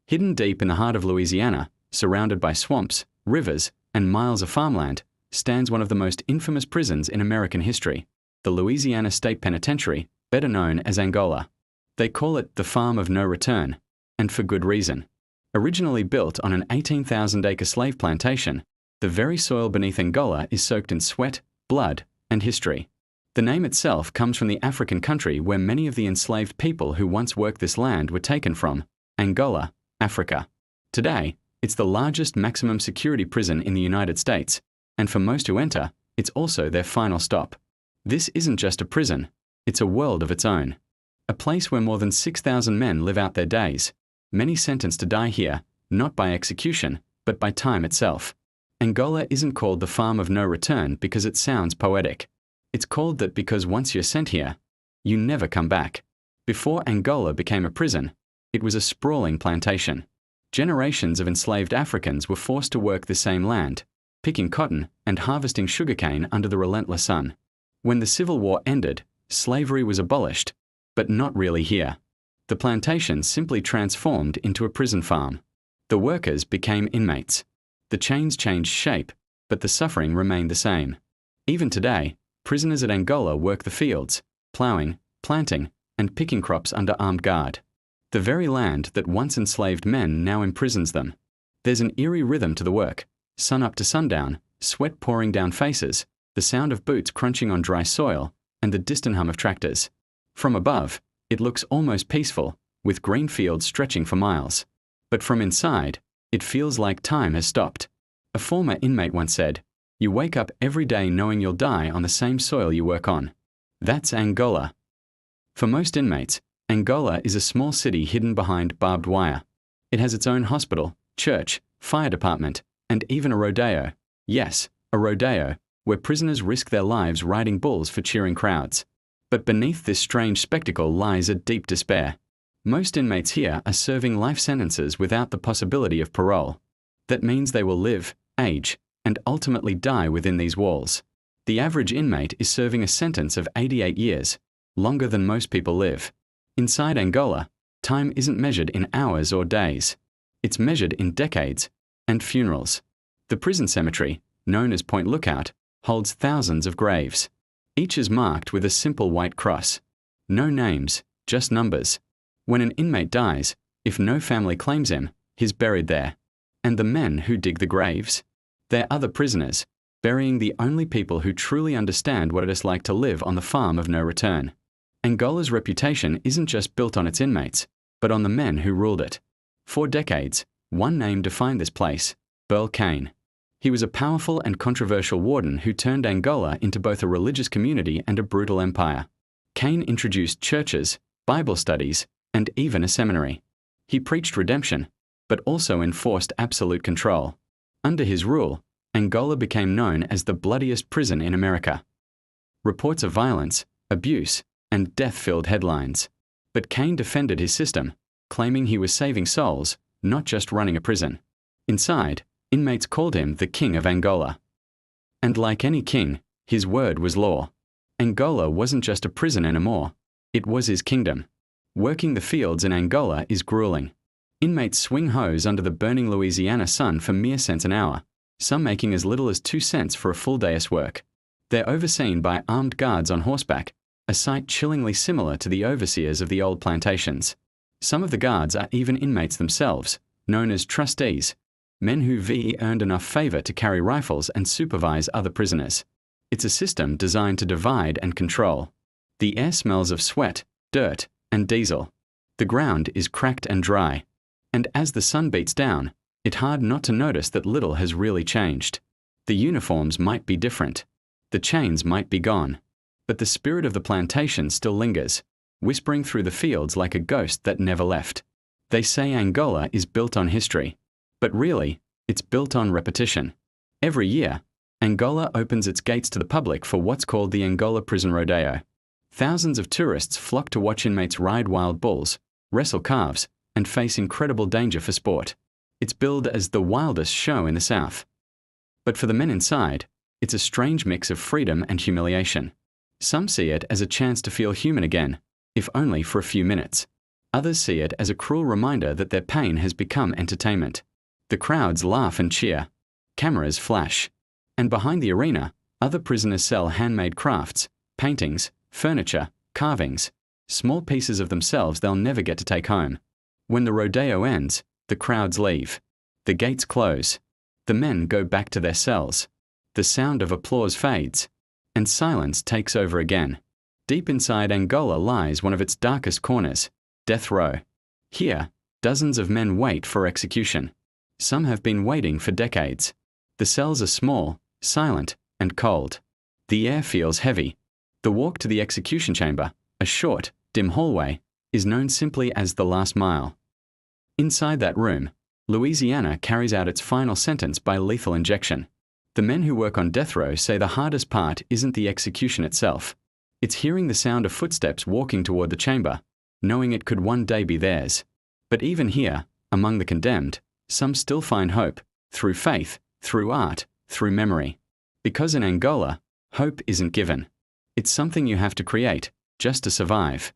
Hidden deep in the heart of Louisiana, surrounded by swamps, rivers, and miles of farmland, stands one of the most infamous prisons in American history, the Louisiana State Penitentiary, better known as Angola. They call it the Farm of No Return, and for good reason. Originally built on an 18,000-acre slave plantation, the very soil beneath Angola is soaked in sweat, blood, and history. The name itself comes from the African country where many of the enslaved people who once worked this land were taken from, Angola, Africa. Today, it's the largest maximum security prison in the United States, and for most who enter, it's also their final stop. This isn't just a prison, it's a world of its own. A place where more than 6,000 men live out their days, many sentenced to die here, not by execution, but by time itself. Angola isn't called the Farm of No Return because it sounds poetic. It's called that because once you're sent here, you never come back. Before Angola became a prison, it was a sprawling plantation. Generations of enslaved Africans were forced to work the same land, picking cotton and harvesting sugarcane under the relentless sun. When the Civil War ended, slavery was abolished, but not really here. The plantation simply transformed into a prison farm. The workers became inmates. The chains changed shape, but the suffering remained the same. Even today, prisoners at Angola work the fields, plowing, planting, and picking crops under armed guard. The very land that once enslaved men now imprisons them. There's an eerie rhythm to the work, sun up to sundown, sweat pouring down faces, the sound of boots crunching on dry soil, and the distant hum of tractors. From above, it looks almost peaceful, with green fields stretching for miles. But from inside, it feels like time has stopped. A former inmate once said, "You wake up every day knowing you'll die on the same soil you work on." That's Angola. For most inmates, Angola is a small city hidden behind barbed wire. It has its own hospital, church, fire department, and even a rodeo. Yes, a rodeo, where prisoners risk their lives riding bulls for cheering crowds. But beneath this strange spectacle lies a deep despair. Most inmates here are serving life sentences without the possibility of parole. That means they will live, age, and ultimately die within these walls. The average inmate is serving a sentence of 88 years, longer than most people live. Inside Angola, time isn't measured in hours or days. It's measured in decades and funerals. The prison cemetery, known as Point Lookout, holds thousands of graves. Each is marked with a simple white cross. No names, just numbers. When an inmate dies, if no family claims him, he's buried there. And the men who dig the graves? They're other prisoners, burying the only people who truly understand what it is like to live on the farm of no return. Angola's reputation isn't just built on its inmates, but on the men who ruled it. For decades, one name defined this place: Burl Cain. He was a powerful and controversial warden who turned Angola into both a religious community and a brutal empire. Cain introduced churches, Bible studies, and even a seminary. He preached redemption, but also enforced absolute control. Under his rule, Angola became known as the bloodiest prison in America. Reports of violence, abuse, and death filled headlines. But Cain defended his system, claiming he was saving souls, not just running a prison. Inside, inmates called him the King of Angola. And like any king, his word was law. Angola wasn't just a prison anymore, it was his kingdom. Working the fields in Angola is grueling. Inmates swing hoes under the burning Louisiana sun for mere cents an hour, some making as little as 2 cents for a full day's work. They're overseen by armed guards on horseback, a sight chillingly similar to the overseers of the old plantations. Some of the guards are even inmates themselves, known as trustees, men who earned enough favor to carry rifles and supervise other prisoners. It's a system designed to divide and control. The air smells of sweat, dirt, and diesel. The ground is cracked and dry. And as the sun beats down, it's hard not to notice that little has really changed. The uniforms might be different. The chains might be gone. But the spirit of the plantation still lingers, whispering through the fields like a ghost that never left. They say Angola is built on history, but really, it's built on repetition. Every year, Angola opens its gates to the public for what's called the Angola Prison Rodeo. Thousands of tourists flock to watch inmates ride wild bulls, wrestle calves, and face incredible danger for sport. It's billed as the wildest show in the South. But for the men inside, it's a strange mix of freedom and humiliation. Some see it as a chance to feel human again, if only for a few minutes. Others see it as a cruel reminder that their pain has become entertainment. The crowds laugh and cheer. Cameras flash. And behind the arena, other prisoners sell handmade crafts, paintings, furniture, carvings, small pieces of themselves they'll never get to take home. When the rodeo ends, the crowds leave. The gates close. The men go back to their cells. The sound of applause fades, and silence takes over again. Deep inside Angola lies one of its darkest corners, death row. Here, dozens of men wait for execution. Some have been waiting for decades. The cells are small, silent, and cold. The air feels heavy. The walk to the execution chamber, a short, dim hallway, is known simply as the last mile. Inside that room, Louisiana carries out its final sentence by lethal injection. The men who work on death row say the hardest part isn't the execution itself. It's hearing the sound of footsteps walking toward the chamber, knowing it could one day be theirs. But even here, among the condemned, some still find hope, through faith, through art, through memory. Because in Angola, hope isn't given. It's something you have to create, just to survive.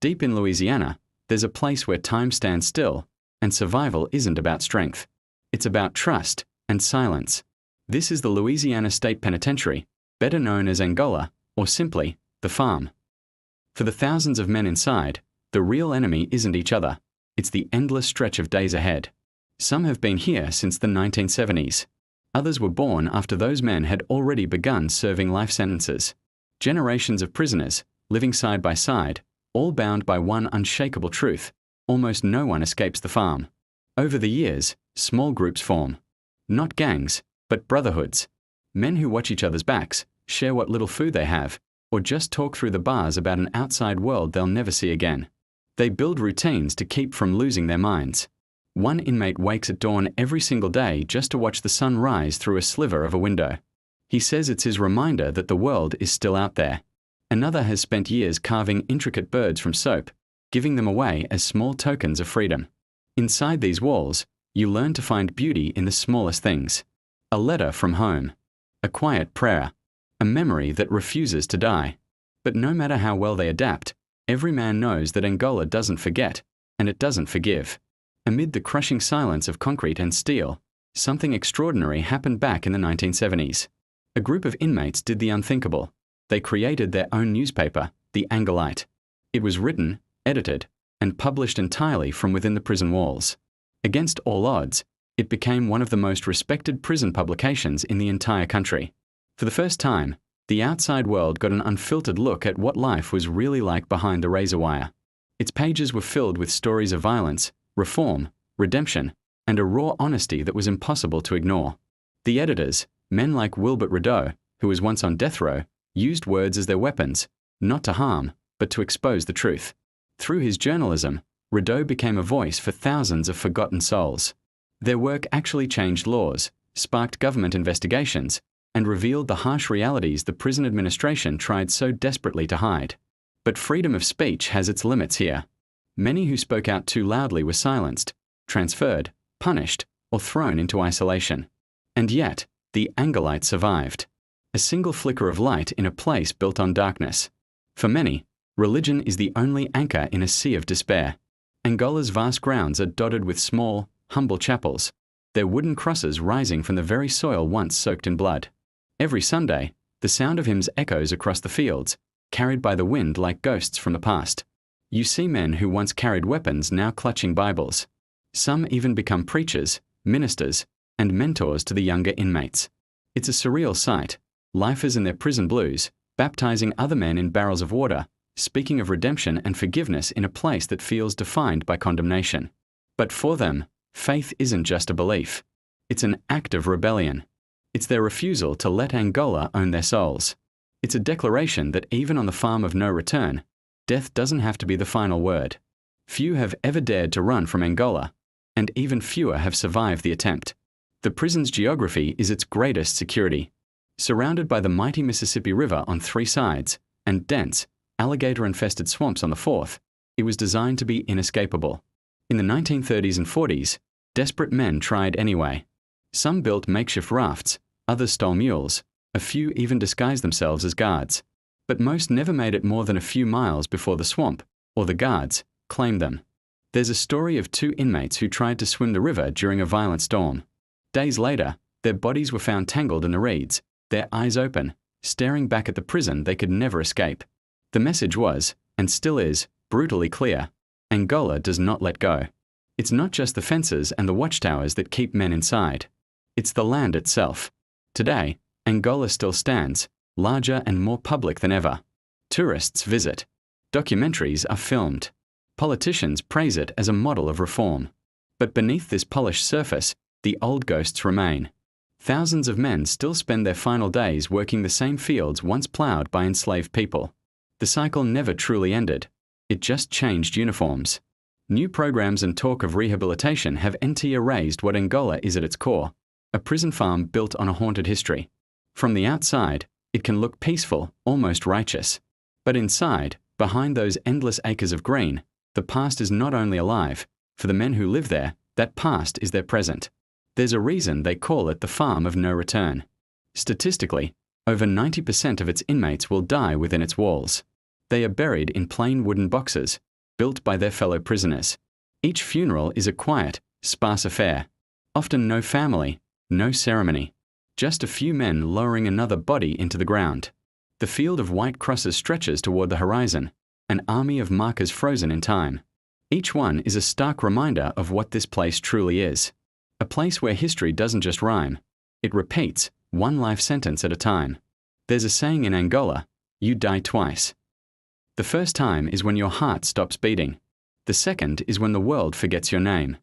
Deep in Louisiana, there's a place where time stands still, and survival isn't about strength. It's about trust and silence. This is the Louisiana State Penitentiary, better known as Angola, or simply, the farm. For the thousands of men inside, the real enemy isn't each other. It's the endless stretch of days ahead. Some have been here since the 1970s. Others were born after those men had already begun serving life sentences. Generations of prisoners, living side by side, all bound by one unshakable truth: almost no one escapes the farm. Over the years, small groups form. Not gangs, but brotherhoods. Men who watch each other's backs, share what little food they have, or just talk through the bars about an outside world they'll never see again. They build routines to keep from losing their minds. One inmate wakes at dawn every single day just to watch the sun rise through a sliver of a window. He says it's his reminder that the world is still out there. Another has spent years carving intricate birds from soap, giving them away as small tokens of freedom. Inside these walls, you learn to find beauty in the smallest things. A letter from home, a quiet prayer, a memory that refuses to die. But no matter how well they adapt, every man knows that Angola doesn't forget, and it doesn't forgive. Amid the crushing silence of concrete and steel, something extraordinary happened back in the 1970s. A group of inmates did the unthinkable. They created their own newspaper, the Angolite. It was written, edited, and published entirely from within the prison walls. Against all odds, it became one of the most respected prison publications in the entire country. For the first time, the outside world got an unfiltered look at what life was really like behind the razor wire. Its pages were filled with stories of violence, reform, redemption, and a raw honesty that was impossible to ignore. The editors, men like Wilbert Rideau, who was once on death row, used words as their weapons, not to harm, but to expose the truth. Through his journalism, Rideau became a voice for thousands of forgotten souls. Their work actually changed laws, sparked government investigations, and revealed the harsh realities the prison administration tried so desperately to hide. But freedom of speech has its limits here. Many who spoke out too loudly were silenced, transferred, punished, or thrown into isolation. And yet, the Angolite survived. A single flicker of light in a place built on darkness. For many, religion is the only anchor in a sea of despair. Angola's vast grounds are dotted with small, humble chapels, their wooden crosses rising from the very soil once soaked in blood. Every Sunday, the sound of hymns echoes across the fields, carried by the wind like ghosts from the past. You see men who once carried weapons now clutching Bibles. Some even become preachers, ministers, and mentors to the younger inmates. It's a surreal sight, lifers in their prison blues, baptizing other men in barrels of water, speaking of redemption and forgiveness in a place that feels defined by condemnation. But for them, faith isn't just a belief. It's an act of rebellion. It's their refusal to let Angola own their souls. It's a declaration that even on the farm of no return, death doesn't have to be the final word. Few have ever dared to run from Angola, and even fewer have survived the attempt. The prison's geography is its greatest security. Surrounded by the mighty Mississippi River on three sides, and dense, alligator-infested swamps on the fourth, it was designed to be inescapable. In the 1930s and 40s, desperate men tried anyway. Some built makeshift rafts, others stole mules, a few even disguised themselves as guards. But most never made it more than a few miles before the swamp, or the guards, claimed them. There's a story of two inmates who tried to swim the river during a violent storm. Days later, their bodies were found tangled in the reeds, their eyes open, staring back at the prison they could never escape. The message was, and still is, brutally clear: Angola does not let go. It's not just the fences and the watchtowers that keep men inside. It's the land itself. Today, Angola still stands, larger and more public than ever. Tourists visit. Documentaries are filmed. Politicians praise it as a model of reform. But beneath this polished surface, the old ghosts remain. Thousands of men still spend their final days working the same fields once ploughed by enslaved people. The cycle never truly ended. It just changed uniforms. New programs and talk of rehabilitation have erased what Angola is at its core: a prison farm built on a haunted history. From the outside, it can look peaceful, almost righteous. But inside, behind those endless acres of green, the past is not only alive. For the men who live there, that past is their present. There's a reason they call it the farm of no return. Statistically, over 90% of its inmates will die within its walls. They are buried in plain wooden boxes, built by their fellow prisoners. Each funeral is a quiet, sparse affair. Often no family, no ceremony. Just a few men lowering another body into the ground. The field of white crosses stretches toward the horizon, an army of markers frozen in time. Each one is a stark reminder of what this place truly is. A place where history doesn't just rhyme. It repeats, one life sentence at a time. There's a saying in Angola: you die twice. The first time is when your heart stops beating. The second is when the world forgets your name.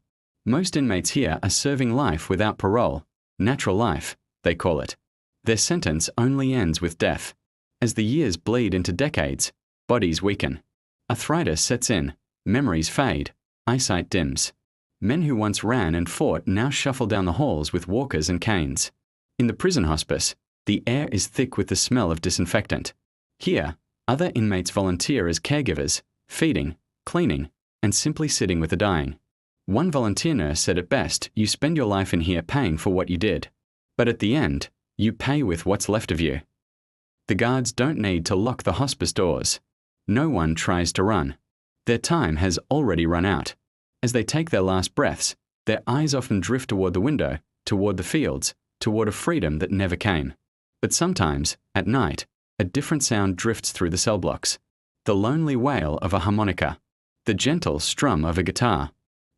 Most inmates here are serving life without parole. Natural life, they call it. Their sentence only ends with death. As the years bleed into decades, bodies weaken. Arthritis sets in, memories fade, eyesight dims. Men who once ran and fought now shuffle down the halls with walkers and canes. In the prison hospice, the air is thick with the smell of disinfectant. Here, other inmates volunteer as caregivers, feeding, cleaning, and simply sitting with the dying. One volunteer nurse said it best: you spend your life in here paying for what you did. But at the end, you pay with what's left of you. The guards don't need to lock the hospice doors. No one tries to run. Their time has already run out. As they take their last breaths, their eyes often drift toward the window, toward the fields, toward a freedom that never came. But sometimes, at night, a different sound drifts through the cell blocks. The lonely wail of a harmonica, the gentle strum of a guitar,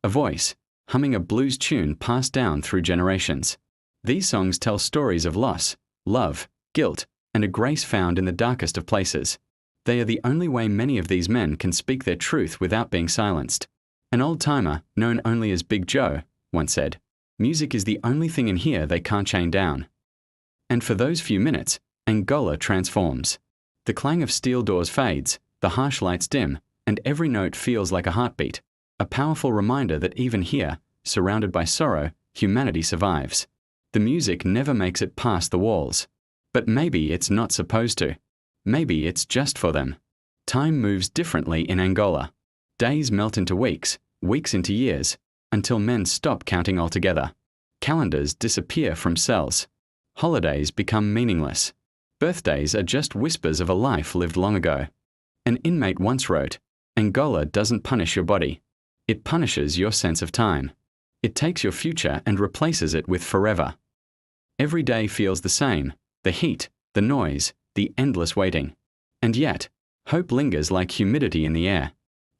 a voice, humming a blues tune passed down through generations. These songs tell stories of loss, love, guilt, and a grace found in the darkest of places. They are the only way many of these men can speak their truth without being silenced. An old-timer, known only as Big Joe, once said, "Music is the only thing in here they can't chain down." And for those few minutes, Angola transforms. The clang of steel doors fades, the harsh lights dim, and every note feels like a heartbeat, a powerful reminder that even here, surrounded by sorrow, humanity survives. The music never makes it past the walls. But maybe it's not supposed to. Maybe it's just for them. Time moves differently in Angola. Days melt into weeks, weeks into years, until men stop counting altogether. Calendars disappear from cells. Holidays become meaningless. Birthdays are just whispers of a life lived long ago. An inmate once wrote, "Angola doesn't punish your body. It punishes your sense of time. It takes your future and replaces it with forever." Every day feels the same: the heat, the noise, the endless waiting. And yet, hope lingers like humidity in the air.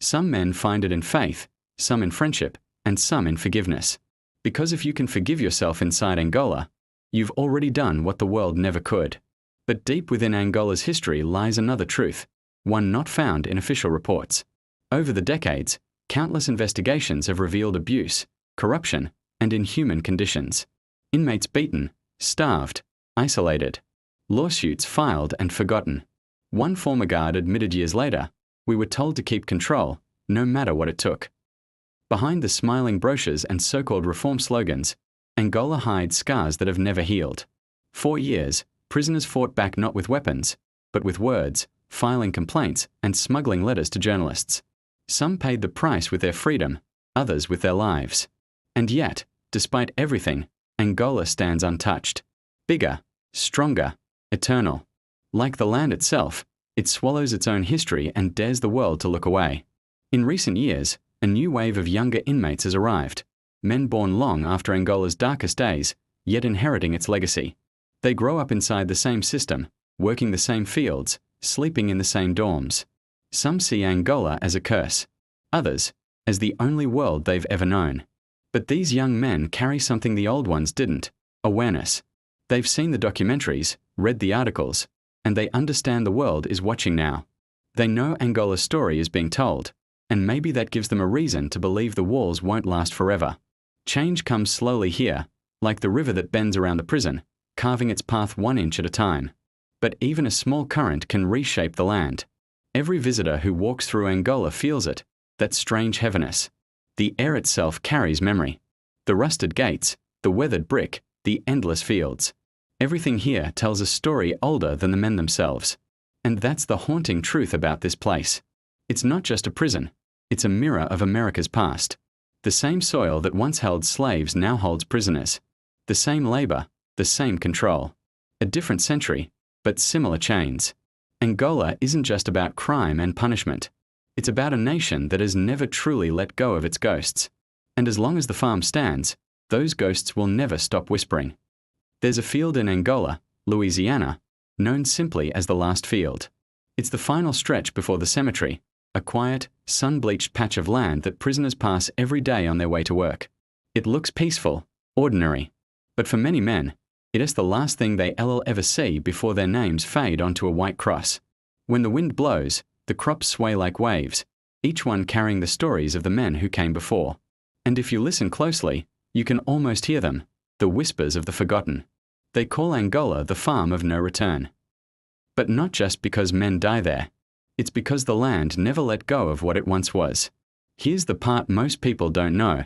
Some men find it in faith, some in friendship, and some in forgiveness. Because if you can forgive yourself inside Angola, you've already done what the world never could. But deep within Angola's history lies another truth, one not found in official reports. Over the decades, countless investigations have revealed abuse, corruption, and inhuman conditions. Inmates beaten, starved, isolated. Lawsuits filed and forgotten. One former guard admitted years later, "We were told to keep control, no matter what it took." Behind the smiling brochures and so-called reform slogans, Angola hides scars that have never healed. For years, prisoners fought back not with weapons, but with words, filing complaints, and smuggling letters to journalists. Some paid the price with their freedom, others with their lives. And yet, despite everything, Angola stands untouched. Bigger, stronger, eternal. Like the land itself, it swallows its own history and dares the world to look away. In recent years, A new wave of younger inmates has arrived, men born long after Angola's darkest days, yet inheriting its legacy. They grow up inside the same system, working the same fields, sleeping in the same dorms. Some see Angola as a curse, others as the only world they've ever known. But these young men carry something the old ones didn't: awareness. They've seen the documentaries, read the articles, and they understand the world is watching now. They know Angola's story is being told, and maybe that gives them a reason to believe the walls won't last forever. Change comes slowly here, like the river that bends around the prison, carving its path 1 inch at a time. But even a small current can reshape the land. Every visitor who walks through Angola feels it, that strange heaviness. The air itself carries memory. The rusted gates, the weathered brick, the endless fields. Everything here tells a story older than the men themselves. And that's the haunting truth about this place. It's not just a prison, it's a mirror of America's past. The same soil that once held slaves now holds prisoners. The same labor, the same control. A different century, but similar chains. Angola isn't just about crime and punishment. It's about a nation that has never truly let go of its ghosts. And as long as the farm stands, those ghosts will never stop whispering. There's a field in Angola, Louisiana, known simply as the last field. It's the final stretch before the cemetery, a quiet, sun-bleached patch of land that prisoners pass every day on their way to work. It looks peaceful, ordinary, but for many men, it is the last thing they'll ever see before their names fade onto a white cross. When the wind blows, the crops sway like waves, each one carrying the stories of the men who came before. And if you listen closely, you can almost hear them, the whispers of the forgotten. They call Angola the farm of no return. But not just because men die there. It's because the land never let go of what it once was. Here's the part most people don't know.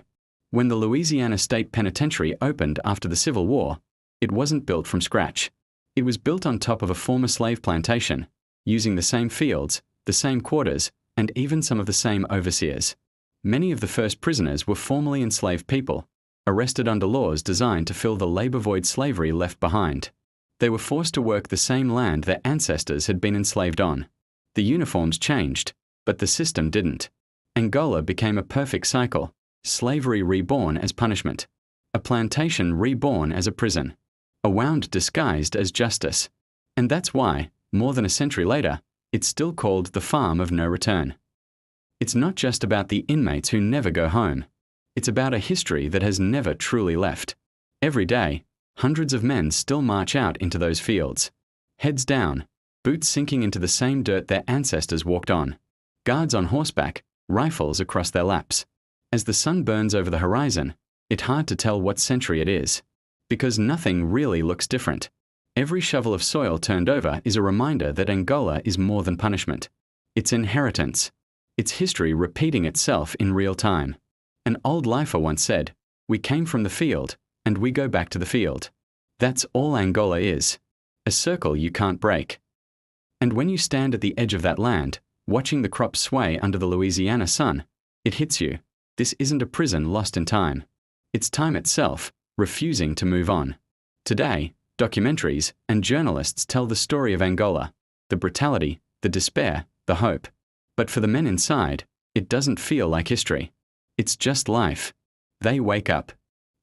When the Louisiana State Penitentiary opened after the Civil War, it wasn't built from scratch. It was built on top of a former slave plantation, using the same fields, the same quarters, and even some of the same overseers. Many of the first prisoners were formerly enslaved people, arrested under laws designed to fill the labor void slavery left behind. They were forced to work the same land their ancestors had been enslaved on. The uniforms changed, but the system didn't. Angola became a perfect cycle: slavery reborn as punishment, a plantation reborn as a prison, a wound disguised as justice. And that's why, more than a century later, it's still called the farm of no return. It's not just about the inmates who never go home. It's about a history that has never truly left. Every day, hundreds of men still march out into those fields. Heads down, boots sinking into the same dirt their ancestors walked on. Guards on horseback, rifles across their laps. As the sun burns over the horizon, it's hard to tell what century it is. Because nothing really looks different. Every shovel of soil turned over is a reminder that Angola is more than punishment. It's inheritance. It's history repeating itself in real time. An old lifer once said, "We came from the field, and we go back to the field." That's all Angola is. A circle you can't break. And when you stand at the edge of that land, watching the crops sway under the Louisiana sun, it hits you. This isn't a prison lost in time. It's time itself, refusing to move on. Today, documentaries and journalists tell the story of Angola, the brutality, the despair, the hope. But for the men inside, it doesn't feel like history. It's just life. They wake up.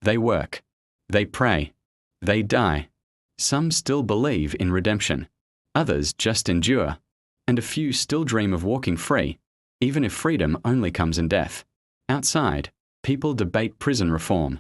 They work. They pray. They die. Some still believe in redemption. Others just endure. And a few still dream of walking free, even if freedom only comes in death. Outside, people debate prison reform.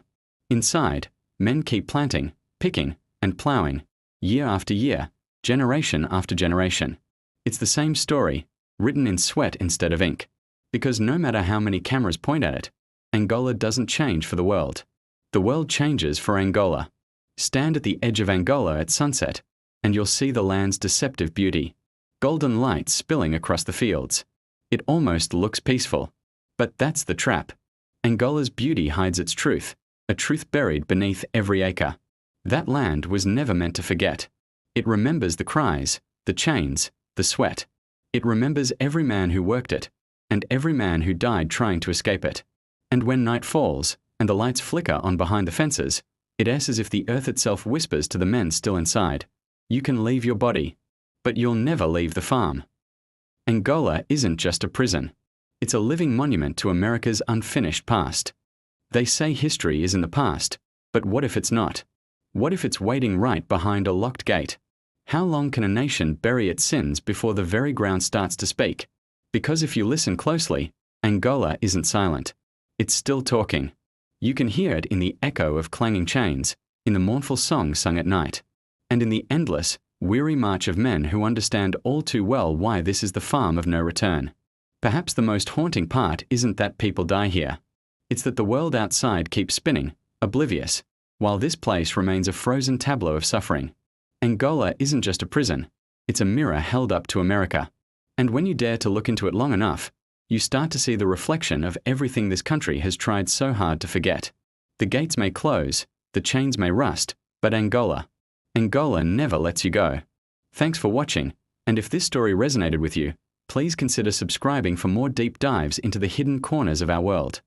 Inside, men keep planting, picking, and plowing, year after year, generation after generation. It's the same story, written in sweat instead of ink. Because no matter how many cameras point at it, Angola doesn't change for the world. The world changes for Angola. Stand at the edge of Angola at sunset, and you'll see the land's deceptive beauty. Golden light spilling across the fields. It almost looks peaceful. But that's the trap. Angola's beauty hides its truth, a truth buried beneath every acre. That land was never meant to forget. It remembers the cries, the chains, the sweat. It remembers every man who worked it, and every man who died trying to escape it. And when night falls, and the lights flicker on behind the fences, it is as if the earth itself whispers to the men still inside, "You can leave your body, but you'll never leave the farm." Angola isn't just a prison. It's a living monument to America's unfinished past. They say history is in the past, but what if it's not? What if it's waiting right behind a locked gate? How long can a nation bury its sins before the very ground starts to speak? Because if you listen closely, Angola isn't silent. It's still talking. You can hear it in the echo of clanging chains, in the mournful song sung at night, and in the endless, weary march of men who understand all too well why this is the farm of no return. Perhaps the most haunting part isn't that people die here. It's that the world outside keeps spinning, oblivious, while this place remains a frozen tableau of suffering. Angola isn't just a prison, it's a mirror held up to America. And when you dare to look into it long enough, you start to see the reflection of everything this country has tried so hard to forget. The gates may close, the chains may rust, but Angola never lets you go. Thanks for watching, and if this story resonated with you, please consider subscribing for more deep dives into the hidden corners of our world.